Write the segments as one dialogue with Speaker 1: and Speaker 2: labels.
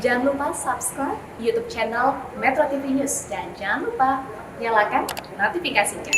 Speaker 1: Jangan lupa subscribe YouTube channel Metro TV News dan jangan lupa nyalakan notifikasinya.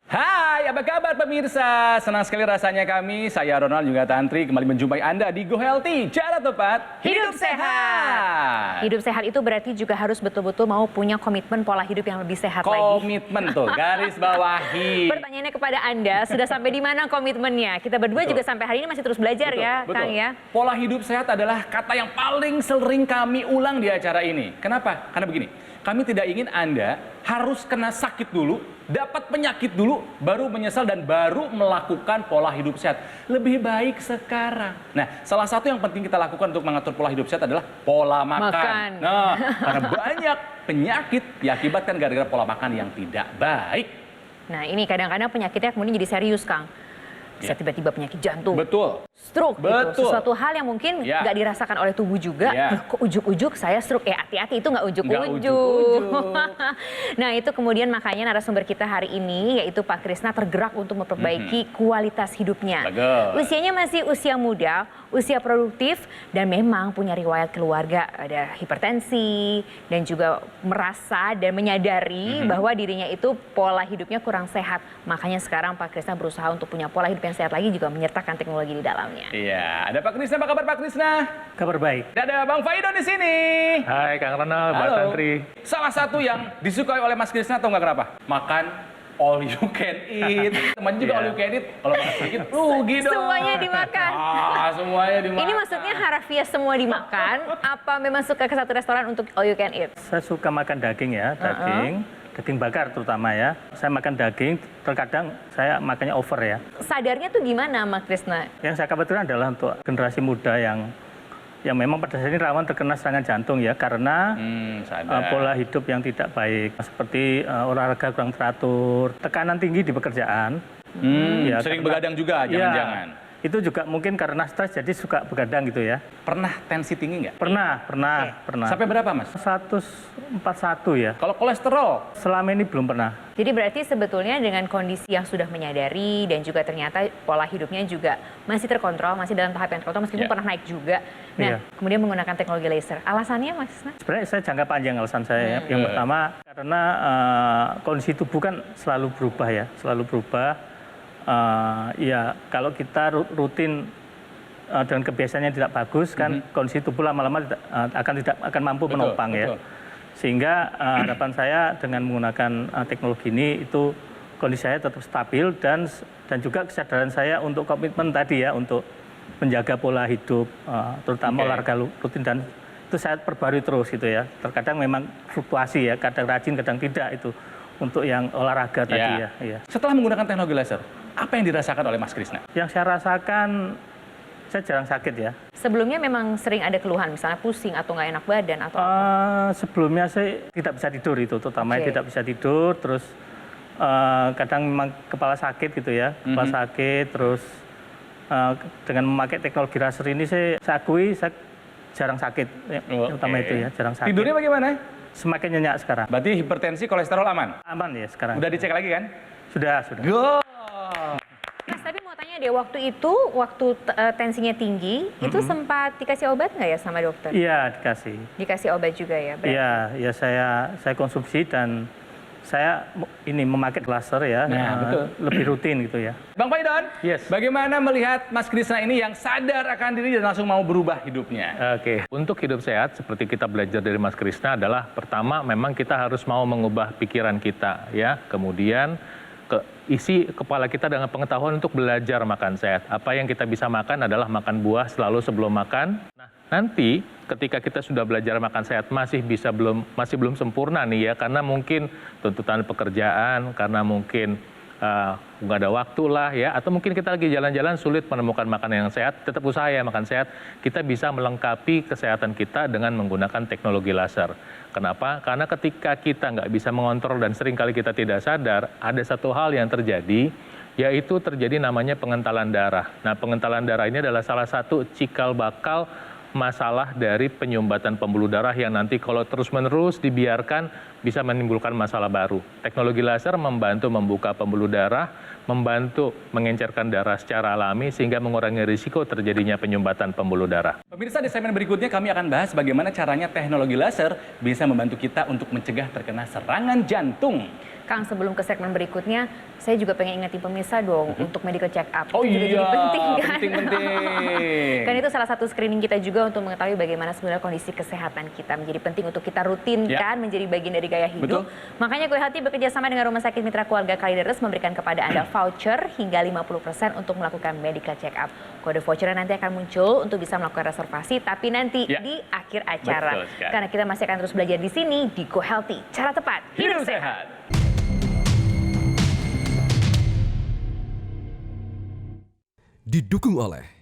Speaker 2: Hai, apa kabar pemirsa? Senang sekali rasanya saya Ronald juga Tantri kembali menjumpai Anda di Go Healthy, cara tepat hidup sehat.
Speaker 3: Hidup sehat itu berarti juga harus betul-betul mau punya komitmen pola hidup yang lebih sehat lagi.
Speaker 2: Komitmen tuh, garis bawahi.
Speaker 3: Pertanyaannya kepada Anda, sudah sampai di mana komitmennya? Kita berdua juga sampai hari ini masih terus belajar Kang ya.
Speaker 2: Pola hidup sehat adalah kata yang paling sering kami ulang di acara ini. Kenapa? Karena begini, kami tidak ingin Anda harus kena sakit dulu, dapat penyakit dulu, baru menyesal dan baru melakukan pola hidup sehat. Lebih baik sekarang. Nah, salah satu yang penting kita lakukan untuk mengatur pola hidup sehat adalah pola makan. Nah, karena banyak penyakit diakibatkan gara-gara pola makan yang tidak baik.
Speaker 3: Nah, ini kadang-kadang penyakitnya kemudian jadi serius, Kang. Bisa tiba-tiba penyakit jantung.
Speaker 2: Betul.
Speaker 3: Stroke
Speaker 2: Betul.
Speaker 3: gitu. Sesuatu hal yang mungkin nggak dirasakan oleh tubuh juga. Kok ujuk-ujuk saya stroke? Hati-hati, itu nggak ujuk-ujuk. Nah, itu kemudian makanya narasumber kita hari ini yaitu Pak Krisna tergerak untuk memperbaiki kualitas hidupnya. Usianya masih usia muda, usia produktif, dan memang punya riwayat keluarga. Ada hipertensi dan juga merasa dan menyadari bahwa dirinya itu pola hidupnya kurang sehat. Makanya sekarang Pak Krisna berusaha untuk punya pola hidup yang sehat lagi, juga menyertakan teknologi di dalamnya.
Speaker 2: Iya, ada Pak Krisna. Apa kabar Pak Krisna?
Speaker 4: Kabar baik.
Speaker 2: Dan ada Bang Faidon di sini.
Speaker 4: Hai Kang Ronald, Mbak Tantri.
Speaker 2: Salah satu yang disukai oleh Mas Krisna atau nggak kenapa? Makan all you can eat. Teman juga all you can eat. Kalau makan sedikit rugi dong.
Speaker 3: Semuanya dimakan.
Speaker 2: Semuanya dimakan.
Speaker 3: Ini maksudnya harafiah semua dimakan? Apa memang suka ke satu restoran untuk all you can eat?
Speaker 4: Saya suka makan daging ya, daging bakar terutama ya. Saya makan daging, terkadang saya makannya over ya.
Speaker 3: Sadarnya tuh gimana, Mas Krisna?
Speaker 4: Yang saya khawatirkan adalah untuk generasi muda yang memang pada saat ini rawan terkena serangan jantung ya, karena pola hidup yang tidak baik, seperti olahraga kurang teratur, tekanan tinggi di pekerjaan.
Speaker 2: Ya, sering begadang juga, jangan-jangan.
Speaker 4: Itu juga mungkin karena stres jadi suka begadang gitu ya.
Speaker 2: Pernah tensi tinggi nggak?
Speaker 4: Pernah.
Speaker 2: Sampai berapa, Mas?
Speaker 4: 141 ya.
Speaker 2: Kalau kolesterol?
Speaker 4: Selama ini belum pernah.
Speaker 3: Jadi berarti sebetulnya dengan kondisi yang sudah menyadari dan juga ternyata pola hidupnya juga masih terkontrol, masih dalam tahap yang terkontrol meskipun pernah naik juga. Nah, kemudian menggunakan teknologi laser. Alasannya, Mas?
Speaker 4: Sebenarnya saya jangka panjang alasan saya. Yang pertama karena kondisi tubuh kan selalu berubah ya, selalu berubah. Ya kalau kita rutin dengan kebiasaan yang tidak bagus kan kondisi tubuh lama-lama akan mampu menopang ya. Sehingga harapan saya dengan menggunakan teknologi ini itu kondisi saya tetap stabil dan juga kesadaran saya untuk komitmen tadi ya untuk menjaga pola hidup terutama olahraga rutin dan itu saya perbarui terus gitu ya. Terkadang memang fluktuasi ya, kadang rajin kadang tidak itu untuk yang olahraga tadi ya.
Speaker 2: Setelah menggunakan teknologi laser, apa yang dirasakan oleh Mas Krisna?
Speaker 4: Yang saya rasakan, saya jarang sakit ya.
Speaker 3: Sebelumnya memang sering ada keluhan, misalnya pusing atau nggak enak badan atau
Speaker 4: sebelumnya saya tidak bisa tidur itu, terutama tidak bisa tidur, terus kadang memang kepala sakit gitu ya, kepala sakit, terus dengan memakai teknologi laser ini saya akui saya jarang sakit, terutama itu ya, jarang sakit.
Speaker 2: Tidurnya bagaimana?
Speaker 4: Semakin nyenyak sekarang.
Speaker 2: Berarti hipertensi, kolesterol aman?
Speaker 4: Aman ya sekarang.
Speaker 2: Udah dicek lagi kan?
Speaker 4: Sudah.
Speaker 3: Mas, tapi mau tanya deh, waktu tensinya tinggi, itu sempat dikasih obat nggak ya sama dokter?
Speaker 4: Iya, dikasih.
Speaker 3: Dikasih obat juga ya?
Speaker 4: Iya, saya konsumsi dan saya ini memakai laser ya, lebih rutin gitu ya.
Speaker 2: Bang Faidon, bagaimana melihat Mas Krisna ini yang sadar akan diri dan langsung mau berubah hidupnya?
Speaker 5: Oke, untuk hidup sehat seperti kita belajar dari Mas Krisna adalah pertama memang kita harus mau mengubah pikiran kita ya, kemudian isi kepala kita dengan pengetahuan untuk belajar makan sehat. Apa yang kita bisa makan adalah makan buah selalu sebelum makan. Nah, nanti ketika kita sudah belajar makan sehat masih belum sempurna nih ya, karena mungkin tuntutan pekerjaan, karena mungkin nggak ada waktu lah ya, atau mungkin kita lagi jalan-jalan sulit menemukan makanan yang sehat, tetap usaha ya makan sehat. Kita bisa melengkapi kesehatan kita dengan menggunakan teknologi laser. Kenapa? Karena ketika kita nggak bisa mengontrol dan seringkali kita tidak sadar, ada satu hal yang terjadi, yaitu terjadi namanya pengentalan darah. Nah, pengentalan darah ini adalah salah satu cikal bakal masalah dari penyumbatan pembuluh darah yang nanti kalau terus-menerus dibiarkan bisa menimbulkan masalah baru. Teknologi laser membantu membuka pembuluh darah, membantu mengencerkan darah secara alami sehingga mengurangi risiko terjadinya penyumbatan pembuluh darah.
Speaker 2: Pemirsa, di segmen berikutnya kami akan bahas bagaimana caranya teknologi laser bisa membantu kita untuk mencegah terkena serangan jantung.
Speaker 3: Kang, sebelum ke segmen berikutnya, saya juga pengen ingetin pemirsa dong untuk medical check up.
Speaker 2: Oh
Speaker 3: Itu juga
Speaker 2: iya,
Speaker 3: jadi penting kan?
Speaker 2: penting.
Speaker 3: Kan itu salah satu screening kita juga untuk mengetahui bagaimana sebenarnya kondisi kesehatan kita. Menjadi penting untuk kita rutinkan, menjadi bagian dari gaya hidup.
Speaker 2: Betul.
Speaker 3: Makanya Gue Healthy bekerja sama dengan Rumah Sakit Mitra Keluarga Kalideres memberikan kepada Anda voucher hingga 50% untuk melakukan medical check up. Kode voucher nanti akan muncul untuk bisa melakukan reservasi, tapi nanti di akhir acara. Karena kita masih akan terus belajar di sini di Go Healthy. Cara tepat, hidup sehat.
Speaker 6: Didukung oleh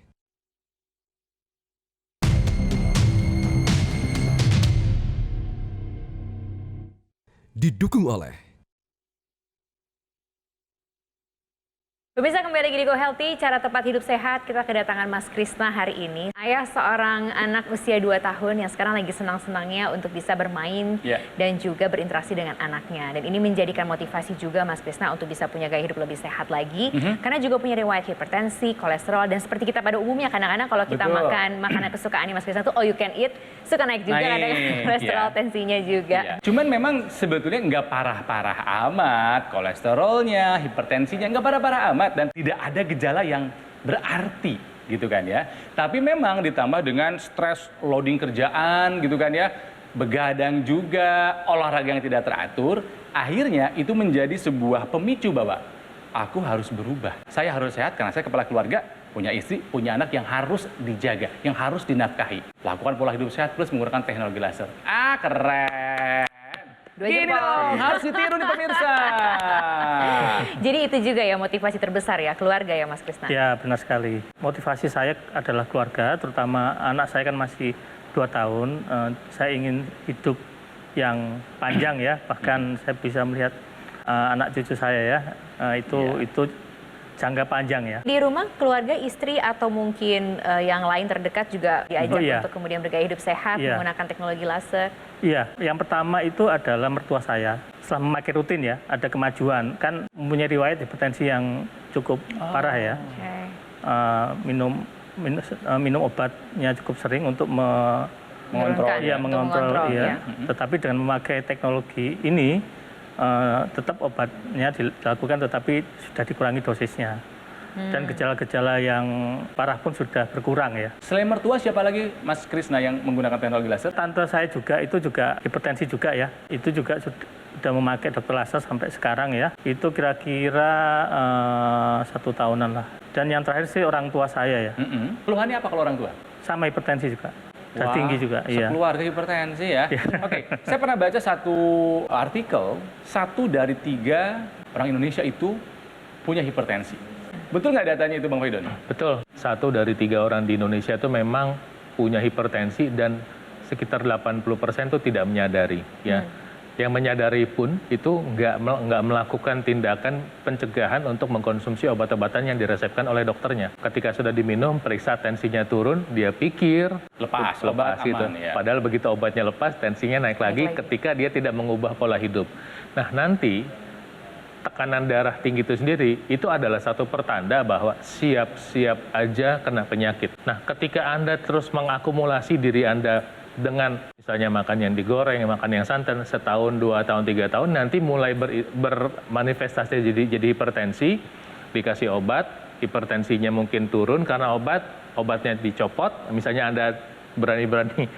Speaker 3: Pemirsa, kembali lagi di Go Healthy, cara tepat hidup sehat. Kita kedatangan Mas Krisna hari ini. Ayah seorang anak usia 2 tahun yang sekarang lagi senang-senangnya untuk bisa bermain dan juga berinteraksi dengan anaknya. Dan ini menjadikan motivasi juga Mas Krisna untuk bisa punya gaya hidup lebih sehat lagi. Karena juga punya riwayat hipertensi, kolesterol, dan seperti kita pada umumnya kadang-kadang kalau kita makan makanan kesukaannya Mas Krisna tuh all you can eat, suka naik juga dengan kolesterol, tensinya juga.
Speaker 2: Cuman memang sebetulnya nggak parah-parah amat, kolesterolnya, hipertensinya nggak parah-parah amat. Dan tidak ada gejala yang berarti gitu kan ya. Tapi memang ditambah dengan stres loading kerjaan gitu kan ya, begadang juga, olahraga yang tidak teratur, akhirnya itu menjadi sebuah pemicu bahwa aku harus berubah. Saya harus sehat karena saya kepala keluarga, punya istri, punya anak yang harus dijaga, yang harus dinafkahi. Lakukan pola hidup sehat plus menggunakan teknologi laser. Ah, keren. Gini dong, harus ditiru nih pemirsa.
Speaker 3: Jadi itu juga ya motivasi terbesar ya, keluarga ya Mas Krisna?
Speaker 4: Ya, benar sekali. Motivasi saya adalah keluarga, terutama anak saya kan masih 2 tahun. Saya ingin hidup yang panjang ya, bahkan saya bisa melihat anak cucu saya ya, itu jangka panjang ya.
Speaker 3: Di rumah, keluarga, istri, atau mungkin yang lain terdekat juga diajak untuk kemudian bergaya hidup sehat menggunakan teknologi laser?
Speaker 4: Iya, yang pertama itu adalah mertua saya. Setelah memakai rutin ya, ada kemajuan. Kan mempunyai riwayat hipertensi yang cukup parah ya. Minum obatnya cukup sering untuk mengontrol. Tetapi dengan memakai teknologi ini, tetap obatnya dilakukan tetapi sudah dikurangi dosisnya. Dan gejala-gejala yang parah pun sudah berkurang ya.
Speaker 2: Selain mertua, siapa lagi Mas Krisna yang menggunakan teknologi laser?
Speaker 4: Tante saya juga, itu juga hipertensi juga ya. Itu juga sudah memakai dokter laser sampai sekarang ya. Itu kira-kira 1 tahunan lah. Dan yang terakhir sih orang tua saya ya.
Speaker 2: Keluhannya apa kalau orang tua?
Speaker 4: Sama hipertensi juga. Dan tinggi juga.
Speaker 2: Sekeluarga hipertensi ya. Oke, saya pernah baca satu artikel, 1 dari 3 orang Indonesia itu punya hipertensi. Betul nggak datanya itu Bang Faidon?
Speaker 5: Betul. 1 dari 3 orang di Indonesia itu memang punya hipertensi dan sekitar 80% itu tidak menyadari. Ya. Yang menyadari pun itu nggak melakukan tindakan pencegahan untuk mengkonsumsi obat-obatan yang diresepkan oleh dokternya. Ketika sudah diminum, periksa tensinya turun, dia pikir
Speaker 2: lepas
Speaker 5: gitu.
Speaker 2: Aman, ya.
Speaker 5: Padahal begitu obatnya lepas, tensinya naik lagi ketika dia tidak mengubah pola hidup. Nah, nanti tekanan darah tinggi itu sendiri, itu adalah satu pertanda bahwa siap-siap aja kena penyakit. Nah, ketika Anda terus mengakumulasi diri Anda dengan misalnya makan yang digoreng, makan yang santan, 1 tahun, 2 tahun, 3 tahun, nanti mulai bermanifestasi jadi hipertensi, dikasih obat, hipertensinya mungkin turun karena obatnya dicopot, misalnya Anda berani-berani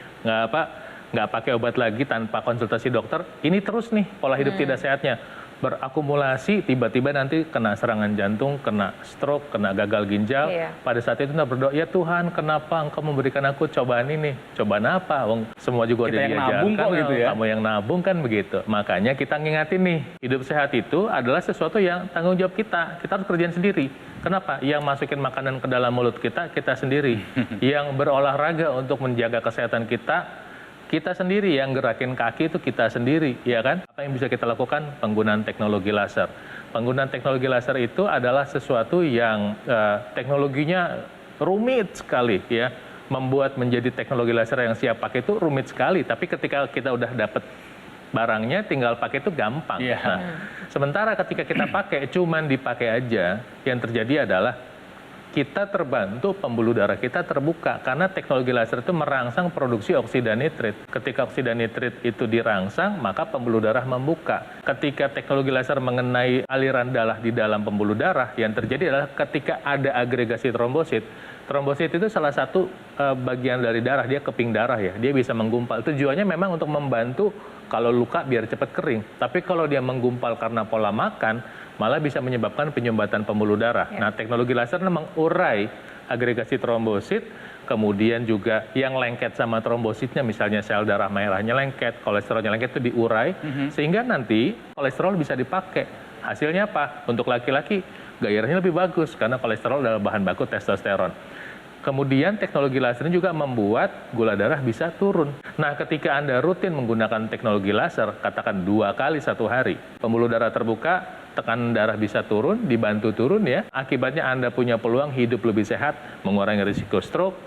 Speaker 5: nggak pakai obat lagi tanpa konsultasi dokter, ini terus nih pola hidup tidak sehatnya. Berakumulasi, tiba-tiba nanti kena serangan jantung, kena stroke, kena gagal ginjal. Pada saat itu kita berdoa, ya Tuhan, kenapa Engkau memberikan aku cobaan ini? Cobaan apa? Semua juga udah diajarkan, gitu ya? Kamu yang nabung kan begitu. Makanya kita ngingatin nih, hidup sehat itu adalah sesuatu yang tanggung jawab kita. Kita harus kerjain sendiri. Kenapa? Yang masukin makanan ke dalam mulut kita sendiri. Yang berolahraga untuk menjaga kesehatan kita sendiri, yang gerakin kaki itu kita sendiri, ya kan? Apa yang bisa kita lakukan? Penggunaan teknologi laser. Penggunaan teknologi laser itu adalah sesuatu yang teknologinya rumit sekali, ya. Membuat menjadi teknologi laser yang siap pakai itu rumit sekali. Tapi ketika kita udah dapat barangnya tinggal pakai itu gampang.
Speaker 2: Iya.
Speaker 5: Nah, sementara ketika kita pakai, cuman dipakai aja, yang terjadi adalah kita terbantu pembuluh darah kita terbuka karena teknologi laser itu merangsang produksi oksida nitrit. Ketika oksida nitrit itu dirangsang, maka pembuluh darah membuka. Ketika teknologi laser mengenai aliran darah di dalam pembuluh darah, yang terjadi adalah ketika ada agregasi trombosit. Trombosit itu salah satu bagian dari darah, dia keping darah ya, dia bisa menggumpal. Tujuannya memang untuk membantu kalau luka biar cepat kering. Tapi kalau dia menggumpal karena pola makan, malah bisa menyebabkan penyumbatan pembuluh darah. Nah, teknologi laser mengurai agregasi trombosit, kemudian juga yang lengket sama trombositnya, misalnya sel darah merahnya lengket, kolesterolnya lengket itu diurai, sehingga nanti kolesterol bisa dipakai. Hasilnya apa? Untuk laki-laki, gairahnya lebih bagus, karena kolesterol adalah bahan baku testosteron. Kemudian teknologi laser ini juga membuat gula darah bisa turun. Nah, ketika Anda rutin menggunakan teknologi laser, katakan 2 kali 1 hari, pembuluh darah terbuka, tekanan darah bisa turun, dibantu turun ya. Akibatnya Anda punya peluang hidup lebih sehat, mengurangi risiko stroke,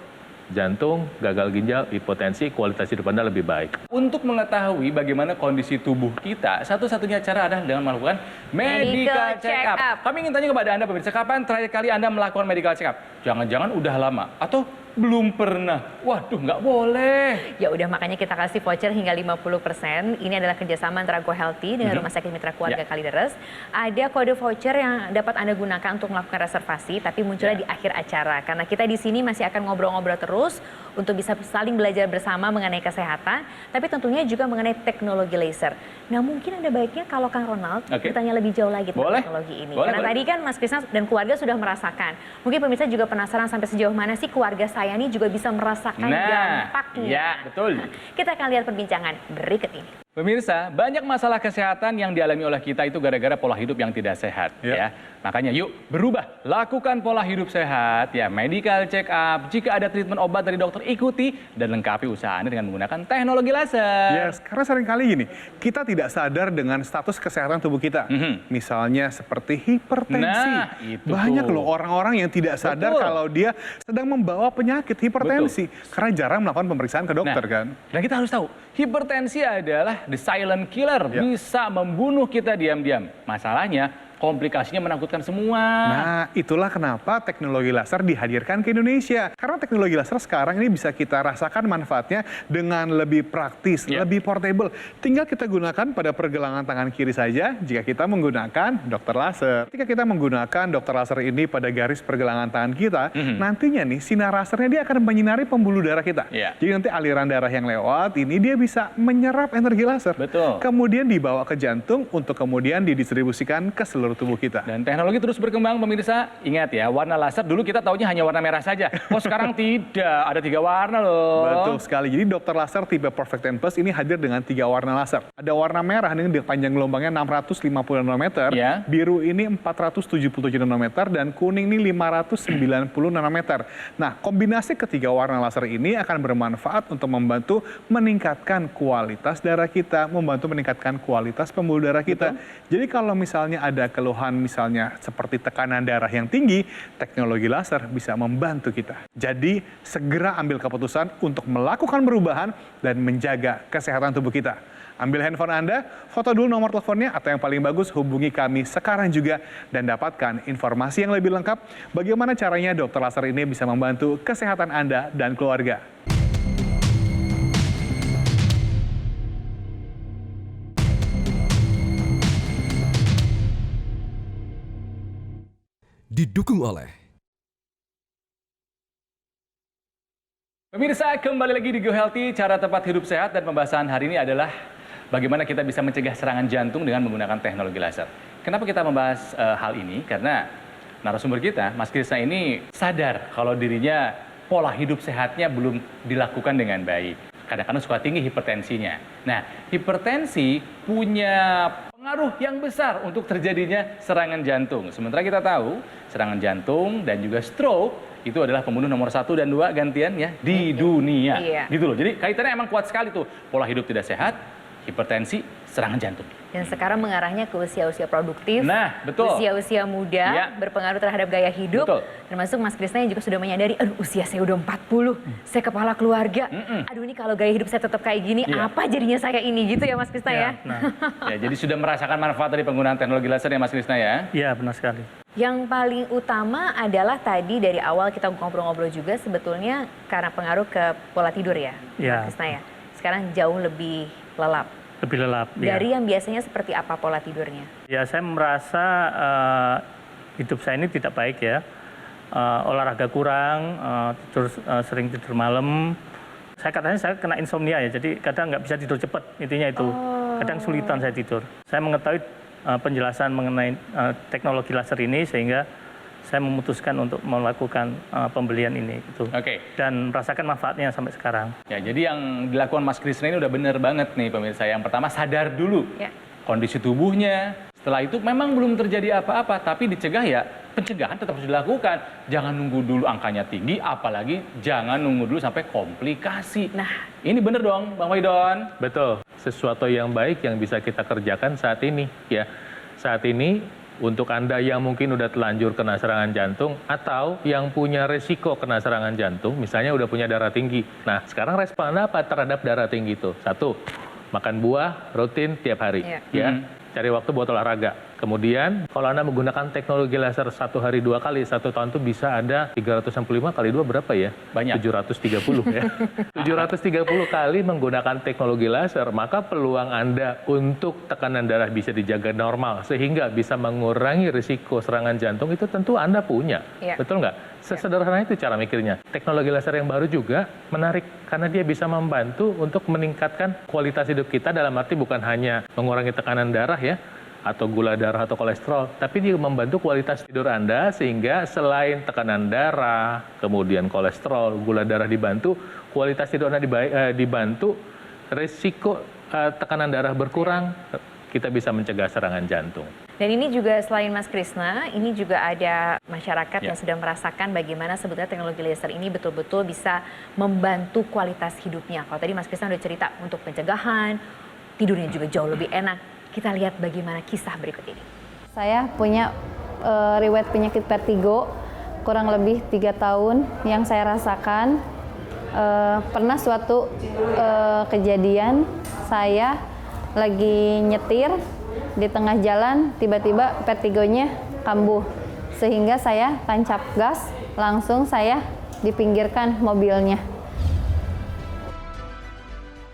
Speaker 5: jantung, gagal ginjal, hipotensi, kualitas hidup Anda lebih baik.
Speaker 2: Untuk mengetahui bagaimana kondisi tubuh kita, satu-satunya cara adalah dengan melakukan medical check up. Kami ingin tanya kepada Anda pemirsa, kapan terakhir kali Anda melakukan medical check up? Jangan-jangan udah lama atau belum pernah. Waduh, nggak boleh.
Speaker 3: Ya udah, makanya kita kasih voucher hingga 50%. Ini adalah kerjasama antara Go Healthy dengan Rumah Sakit Mitra Keluarga Kalideres. Ada kode voucher yang dapat Anda gunakan untuk melakukan reservasi, tapi munculnya di akhir acara. Karena kita di sini masih akan ngobrol-ngobrol terus untuk bisa saling belajar bersama mengenai kesehatan, tapi tentunya juga mengenai teknologi laser. Nah, mungkin ada baiknya kalau Kang Ronald bertanya lebih jauh lagi tentang teknologi ini. Karena tadi kan Mas Krisna dan keluarga sudah merasakan. Mungkin pemirsa juga penasaran sampai sejauh mana sih keluarga saya ini juga bisa merasakan dampaknya.
Speaker 2: Ya, betul.
Speaker 3: Kita akan lihat perbincangan berikut ini.
Speaker 2: Pemirsa, banyak masalah kesehatan yang dialami oleh kita itu gara-gara pola hidup yang tidak sehat. Ya. Makanya yuk berubah, lakukan pola hidup sehat, ya, medical check up. Jika ada treatment obat dari dokter, ikuti dan lengkapi usaha Anda dengan menggunakan teknologi laser.
Speaker 7: Yes, karena seringkali gini, kita tidak sadar dengan status kesehatan tubuh kita. Misalnya seperti hipertensi.
Speaker 2: Nah, itu
Speaker 7: banyak
Speaker 2: tuh.
Speaker 7: loh orang-orang yang tidak sadar kalau dia sedang membawa penyakit hipertensi. Karena jarang melakukan pemeriksaan ke dokter kan.
Speaker 2: Dan kita harus tahu, hipertensi adalah the silent killer, bisa membunuh kita diam-diam. Masalahnya, komplikasinya menakutkan semua.
Speaker 7: Nah, itulah kenapa teknologi laser dihadirkan ke Indonesia. Karena teknologi laser sekarang ini bisa kita rasakan manfaatnya dengan lebih praktis, lebih portable. Tinggal kita gunakan pada pergelangan tangan kiri saja jika kita menggunakan dokter laser. Ketika kita menggunakan dokter laser ini pada garis pergelangan tangan kita, nantinya nih sinar lasernya dia akan menyinari pembuluh darah kita. Jadi nanti aliran darah yang lewat ini dia bisa menyerap energi laser. Kemudian dibawa ke jantung untuk kemudian didistribusikan ke seluruh tubuh kita.
Speaker 2: Dan teknologi terus berkembang, pemirsa. Ingat ya, warna laser dulu kita taunya hanya warna merah saja. Oh, sekarang tidak, ada 3 warna loh.
Speaker 7: Betul sekali. Jadi dokter laser tipe Perfect 10 Plus ini hadir dengan 3 warna laser. Ada warna merah dengan panjang gelombangnya 650 nanometer, biru ini 477 nanometer, dan kuning ini 590 nanometer. Nah, kombinasi ketiga warna laser ini akan bermanfaat untuk membantu meningkatkan kualitas darah kita, membantu meningkatkan kualitas pembuluh darah kita. Jadi kalau misalnya ada keluhan misalnya seperti tekanan darah yang tinggi, teknologi laser bisa membantu kita. Jadi segera ambil keputusan untuk melakukan perubahan dan menjaga kesehatan tubuh kita. Ambil handphone Anda, foto dulu nomor teleponnya, atau yang paling bagus hubungi kami sekarang juga dan dapatkan informasi yang lebih lengkap bagaimana caranya dokter laser ini bisa membantu kesehatan Anda dan keluarga.
Speaker 6: Didukung oleh
Speaker 2: Pemirsa, kembali lagi di Go Healthy, cara tepat hidup sehat, dan pembahasan hari ini adalah bagaimana kita bisa mencegah serangan jantung dengan menggunakan teknologi laser. Kenapa kita membahas hal ini? Karena narasumber kita, Mas Krisna ini sadar kalau dirinya pola hidup sehatnya belum dilakukan dengan baik. Kadang-kadang suka tinggi hipertensinya. Nah, hipertensi punya pengaruh yang besar untuk terjadinya serangan jantung. Sementara kita tahu, serangan jantung dan juga stroke itu adalah pembunuh nomor 1 dan 2 gantian ya di dunia. Gitu loh. Jadi kaitannya emang kuat sekali tuh. Pola hidup tidak sehat, hipertensi, serangan jantung.
Speaker 3: Dan sekarang mengarahnya ke usia-usia produktif,
Speaker 2: Nah, betul.
Speaker 3: usia-usia muda,
Speaker 2: Ya.
Speaker 3: berpengaruh terhadap gaya hidup.
Speaker 2: Betul.
Speaker 3: Termasuk Mas Krisna yang juga sudah menyadari, aduh usia saya udah 40, saya kepala keluarga. Aduh ini kalau gaya hidup saya tetap kayak gini,
Speaker 2: Iya.
Speaker 3: apa jadinya saya ini gitu ya Mas Krisna ya?
Speaker 2: Ya, jadi sudah merasakan manfaat dari penggunaan teknologi laser ya Mas Krisna ya?
Speaker 4: Iya, benar sekali.
Speaker 3: Yang paling utama adalah tadi dari awal kita ngobrol-ngobrol juga sebetulnya karena pengaruh ke pola tidur ya,
Speaker 4: Iya.
Speaker 3: Mas Krisna ya. Sekarang jauh lebih lelap.
Speaker 4: Lebih lelap. Ya.
Speaker 3: Dari yang biasanya seperti apa pola tidurnya?
Speaker 4: Ya, saya merasa hidup saya ini tidak baik ya. Olahraga kurang, sering tidur malam. Saya kena insomnia ya, jadi kadang nggak bisa tidur cepat, intinya itu. Kadang sulitan saya tidur. Saya mengetahui penjelasan mengenai teknologi laser ini sehingga saya memutuskan untuk melakukan pembelian ini gitu.
Speaker 2: Oke.
Speaker 4: Dan merasakan manfaatnya sampai sekarang.
Speaker 2: Ya, jadi yang dilakukan Mas Krisna ini udah bener banget nih pemirsa. Yang pertama sadar dulu
Speaker 3: Ya.
Speaker 2: kondisi tubuhnya. Setelah itu memang belum terjadi apa-apa, tapi dicegah ya, pencegahan tetap harus dilakukan. Jangan nunggu dulu angkanya tinggi, apalagi jangan nunggu dulu sampai komplikasi.
Speaker 3: Nah,
Speaker 2: ini bener dong Bang Waidon?
Speaker 5: Betul, sesuatu yang baik yang bisa kita kerjakan saat ini ya. Saat ini untuk Anda yang mungkin udah telanjur kena serangan jantung atau yang punya resiko kena serangan jantung, misalnya udah punya darah tinggi. Nah, sekarang respon Anda apa terhadap darah tinggi itu? 1, makan buah rutin tiap hari.
Speaker 3: Iya.
Speaker 5: Ya. Cari waktu buat olahraga. Kemudian, kalau Anda menggunakan teknologi laser 1 hari 2 kali, 1 tahun itu bisa ada 365 kali 2 berapa ya?
Speaker 2: Banyak.
Speaker 5: 730 ya. 730 kali menggunakan teknologi laser, maka peluang Anda untuk tekanan darah bisa dijaga normal, sehingga bisa mengurangi risiko serangan jantung, itu tentu Anda punya.
Speaker 3: Iya.
Speaker 5: Betul nggak? Sesederhana itu cara mikirnya. Teknologi laser yang baru juga menarik, karena dia bisa membantu untuk meningkatkan kualitas hidup kita, dalam arti bukan hanya mengurangi tekanan darah ya, atau gula darah atau kolesterol, tapi dia membantu kualitas tidur Anda, sehingga selain tekanan darah, kemudian kolesterol, gula darah dibantu, kualitas tidur Anda dibantu, risiko tekanan darah berkurang, kita bisa mencegah serangan jantung.
Speaker 3: dan ini juga selain Mas Krisna, ini juga ada masyarakat
Speaker 2: Ya.
Speaker 3: yang sudah merasakan bagaimana sebetulnya teknologi laser ini betul-betul bisa membantu kualitas hidupnya. Kalau tadi Mas Krisna udah cerita untuk pencegahan, tidurnya juga jauh lebih enak. Kita lihat bagaimana kisah berikut ini.
Speaker 8: Saya punya riwayat penyakit vertigo kurang lebih 3 tahun yang saya rasakan. Pernah suatu kejadian saya lagi nyetir di tengah jalan, tiba-tiba vertigonya kambuh sehingga saya tancap gas, langsung saya dipinggirkan mobilnya.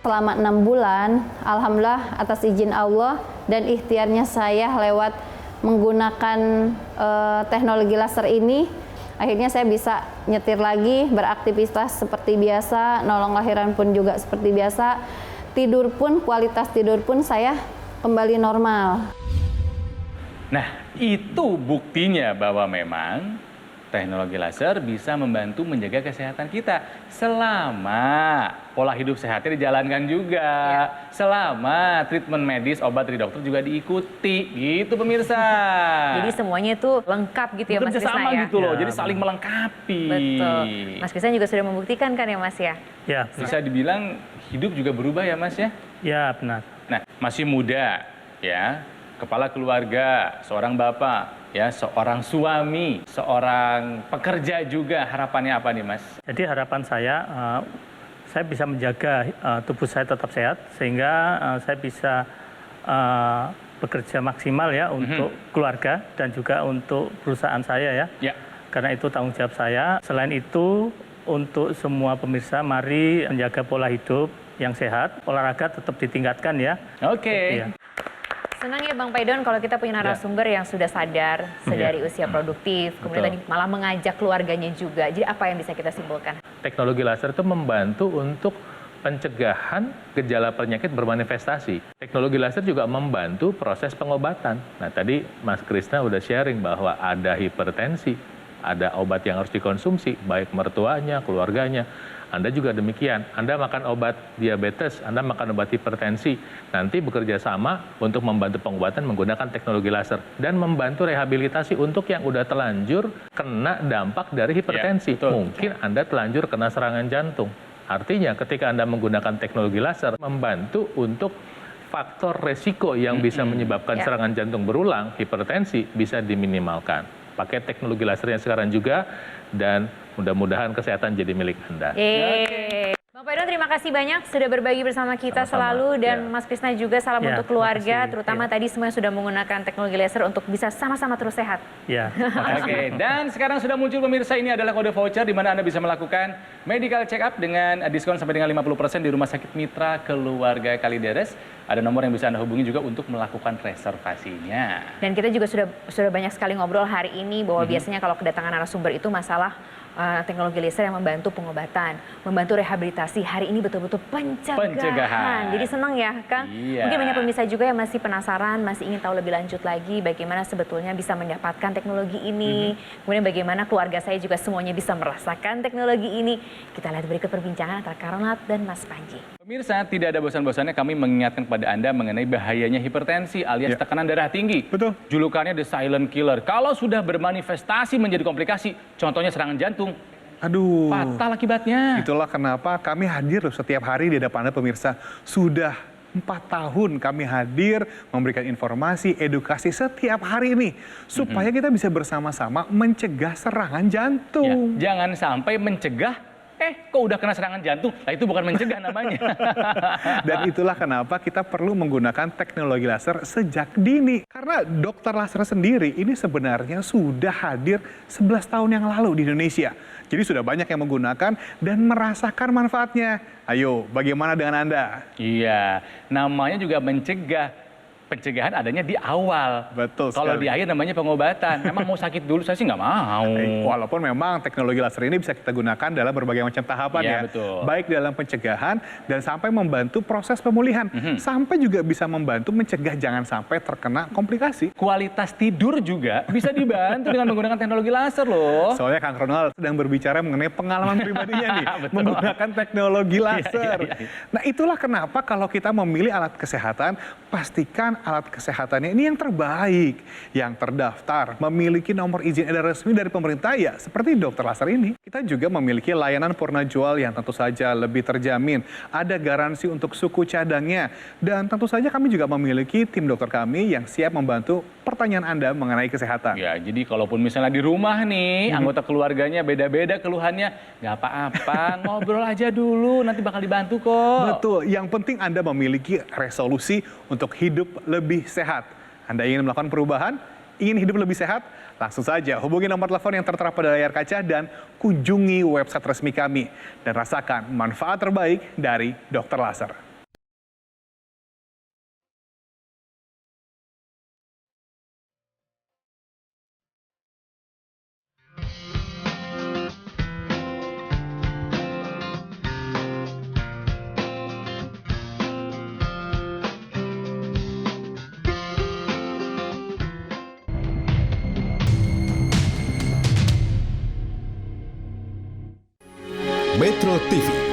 Speaker 8: Selama 6 bulan, alhamdulillah atas izin Allah dan ikhtiarnya saya lewat menggunakan teknologi laser ini, akhirnya saya bisa nyetir lagi, beraktivitas seperti biasa, nolong lahiran pun juga seperti biasa, tidur pun, kualitas tidur pun saya kembali normal.
Speaker 2: Nah, itu buktinya bahwa memang teknologi laser bisa membantu menjaga kesehatan kita selama pola hidup sehatnya dijalankan juga, selama treatment medis, obat dari dokter juga diikuti, gitu pemirsa.
Speaker 3: Jadi semuanya itu lengkap gitu ya Mas
Speaker 2: Bekerja
Speaker 3: Krisna
Speaker 2: sama
Speaker 3: ya?
Speaker 2: gitu loh, jadi saling melengkapi.
Speaker 3: Betul. Mas Krisna juga sudah membuktikan kan ya Mas ya?
Speaker 4: Ya,
Speaker 2: Bisa dibilang hidup juga berubah ya Mas ya?
Speaker 4: ya benar.
Speaker 2: Nah, masih muda ya, kepala keluarga, seorang bapak, ya, seorang suami, seorang pekerja juga, harapannya apa nih Mas?
Speaker 4: Jadi harapan saya bisa menjaga tubuh saya tetap sehat sehingga saya bisa bekerja maksimal ya untuk keluarga dan juga untuk perusahaan saya ya.
Speaker 2: Ya.
Speaker 4: Karena itu tanggung jawab saya. Selain itu untuk semua pemirsa mari menjaga pola hidup yang sehat, olahraga tetap ditingkatkan ya.
Speaker 2: Oke.
Speaker 4: Iya.
Speaker 3: Senang ya Bang Paidon kalau kita punya narasumber yang sudah sadar sedari usia produktif, kemudian tadi malah mengajak keluarganya juga. Jadi apa yang bisa kita simpulkan?
Speaker 5: Teknologi laser itu membantu untuk pencegahan gejala penyakit bermanifestasi. Teknologi laser juga membantu proses pengobatan. Nah, tadi Mas Krisna udah sharing bahwa ada hipertensi, ada obat yang harus dikonsumsi, baik mertuanya, keluarganya. Anda juga demikian. Anda makan obat diabetes, Anda makan obat hipertensi. Nanti bekerja sama untuk membantu pengobatan menggunakan teknologi laser. Dan membantu rehabilitasi untuk yang udah telanjur kena dampak dari hipertensi.
Speaker 2: Ya, betul.
Speaker 5: Mungkin Anda telanjur kena serangan jantung. Artinya ketika Anda menggunakan teknologi laser, membantu untuk faktor resiko yang bisa menyebabkan serangan jantung berulang, hipertensi, bisa diminimalkan. Pakai teknologi laser yang sekarang juga, dan mudah-mudahan kesehatan jadi milik Anda.
Speaker 3: Bang Pedon, terima kasih banyak sudah berbagi bersama kita selalu, dan Mas Krisna juga salam untuk keluarga, terutama tadi semua sudah menggunakan teknologi laser untuk bisa sama-sama terus sehat.
Speaker 2: Oke, dan sekarang sudah muncul pemirsa, ini adalah kode voucher di mana Anda bisa melakukan medical check up dengan diskon sampai dengan 50% di Rumah Sakit Mitra Keluarga Kalideres. Ada nomor yang bisa Anda hubungi juga untuk melakukan reservasinya.
Speaker 3: Dan kita juga sudah banyak sekali ngobrol hari ini bahwa biasanya kalau kedatangan narasumber itu masalah teknologi laser yang membantu pengobatan, membantu rehabilitasi. Hari ini betul-betul pencegahan. Jadi senang ya, Kang? Mungkin banyak pemirsa juga yang masih penasaran, masih ingin tahu lebih lanjut lagi bagaimana sebetulnya bisa mendapatkan teknologi ini. Kemudian bagaimana keluarga saya juga semuanya bisa merasakan teknologi ini. Kita lihat berikut perbincangan antara Karonat dan Mas Panji.
Speaker 2: Pemirsa, tidak ada bosan-bosannya kami mengingatkan kepada Anda mengenai bahayanya hipertensi alias tekanan darah tinggi.
Speaker 7: Betul.
Speaker 2: Julukannya the silent killer. Kalau sudah bermanifestasi menjadi komplikasi, contohnya serangan jantung,
Speaker 7: aduh,
Speaker 2: fatal akibatnya.
Speaker 7: Itulah kenapa kami hadir setiap hari di depan Anda pemirsa. Sudah 4 tahun kami hadir memberikan informasi, edukasi setiap hari ini. Supaya kita bisa bersama-sama mencegah serangan jantung.
Speaker 2: Jangan sampai mencegah, kok udah kena serangan jantung? Nah, itu bukan mencegah namanya.
Speaker 7: Dan itulah kenapa kita perlu menggunakan teknologi laser sejak dini. Karena dokter laser sendiri ini sebenarnya sudah hadir 11 tahun yang lalu di Indonesia. Jadi sudah banyak yang menggunakan dan merasakan manfaatnya. Ayo, bagaimana dengan Anda?
Speaker 2: Iya, namanya juga mencegah. Pencegahan adanya di awal.
Speaker 7: Betul sekali.
Speaker 2: Kalau di akhir namanya pengobatan. Memang mau sakit dulu, saya sih nggak mau.
Speaker 7: Walaupun memang teknologi laser ini bisa kita gunakan dalam berbagai macam tahapan ya.
Speaker 2: Betul.
Speaker 7: Baik dalam pencegahan dan sampai membantu proses pemulihan. Sampai juga bisa membantu mencegah jangan sampai terkena komplikasi.
Speaker 2: Kualitas tidur juga bisa dibantu dengan menggunakan teknologi laser loh.
Speaker 7: Soalnya Kang Ronald sedang berbicara mengenai pengalaman pribadinya nih. Menggunakan teknologi laser. Nah itulah kenapa kalau kita memilih alat kesehatan, pastikan alat kesehatannya ini yang terbaik, yang terdaftar, memiliki nomor izin edar resmi dari pemerintah ya, seperti dokter laser ini. Kita juga memiliki layanan purna jual yang tentu saja lebih terjamin, ada garansi untuk suku cadangnya, dan tentu saja kami juga memiliki tim dokter kami yang siap membantu pertanyaan Anda mengenai kesehatan.
Speaker 2: Ya, jadi kalaupun misalnya di rumah nih, anggota keluarganya beda-beda keluhannya, nggak apa-apa, ngobrol aja dulu, nanti bakal dibantu kok.
Speaker 7: Betul, yang penting Anda memiliki resolusi untuk hidup lebih sehat. Anda ingin melakukan perubahan, ingin hidup lebih sehat, langsung saja hubungi nomor telepon yang tertera pada layar kaca dan kunjungi website resmi kami. Dan rasakan manfaat terbaik dari dokter laser.
Speaker 6: Metro TV.